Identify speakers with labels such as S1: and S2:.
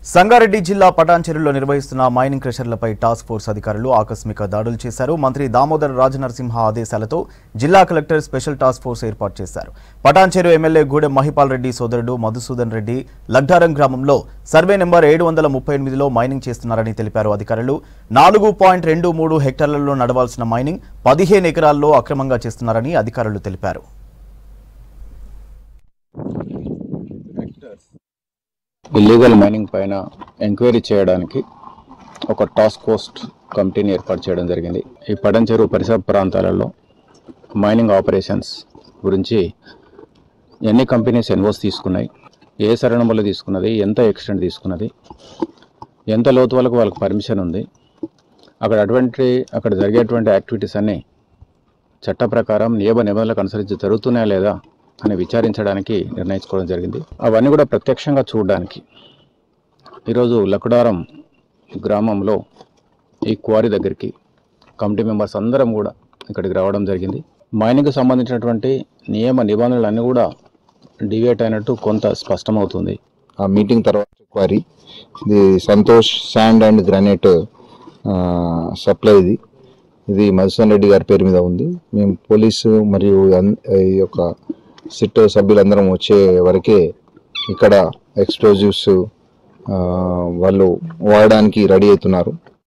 S1: సంగారెడ్డి జిల్లా పటాన్చెరులో నిర్వహిస్తున్న mining క్రషర్లపై task force అధికారులు ఆకస్మిక దాడులు చేశారు. మంత్రి దామోదర్ రాజనరసింహ ఆదేశాలతో జిల్లా కలెక్టర్ స్పెషల్ టాస్క్ ఫోర్స్ ఏర్పాటు చేశారు. పటాన్చెరు ఎమ్మెల్యే గూడెం మహిపాల్ రెడ్డి సోదరుడు మధుసూదన్ రెడ్డి లగ్డారం గ్రామంలో సర్వే నెంబర్ 738లో మైనింగ్ చేస్తున్నారని తెలిపారు. అధికారులు 4.23 హెక్టార్లలో నడవాల్సిన మైనింగ్ 15 ఎకరాల్లో అక్రమంగా చేస్తున్నారని అధికారులు తెలిపారు.
S2: ఇల్లీగల్ మైనింగ్ పైన ఎంక్వైరీ చేయడానికి ఒక టాస్క్ ఫోర్స్ కమిటీని ఏర్పాటు చేయడం జరిగింది. ఈ పటాన్చెరు పరిసర ప్రాంతాలలో మైనింగ్ ఆపరేషన్స్ గురించి ఎన్ని కంపెనీస్ ఎన్ఓస్ తీసుకున్నాయి, ఏ సరణంలో తీసుకున్నది, ఎంత ఎక్స్టెంట్ తీసుకున్నది, ఎంత లోతు వరకు వాళ్ళకి పర్మిషన్ ఉంది, అక్కడ జరిగేటువంటి యాక్టివిటీస్ అన్నీ చట్ట ప్రకారం నియమ నిబంధనలకు అనుసరించి జరుగుతున్నాయా లేదా అని విచారించడానికి నిర్ణయించుకోవడం జరిగింది. అవన్నీ కూడా ప్రత్యక్షంగా చూడడానికి ఈరోజు లకుడారం గ్రామంలో ఈ క్వారీ దగ్గరికి కమిటీ మెంబర్స్ అందరం కూడా ఇక్కడికి రావడం జరిగింది. మైనింగ్కి సంబంధించినటువంటి నియమ నిబంధనలన్నీ కూడా డివియేట్ అయినట్టు కొంత స్పష్టమవుతుంది.
S3: ఆ మీటింగ్ తర్వాత క్వారీ ఇది Santosh sand and granite supply ఇది మధుసూదన్ రెడ్డి గారి పేరు మీద ఉంది. మేము పోలీసు మరియు ఈ యొక్క సిట్ సభ్యులందరం వచ్చే వరకే ఇక్కడ ఎక్స్ప్లోజివ్స్ వాళ్ళు వాడడానికి రెడీ అవుతున్నారు.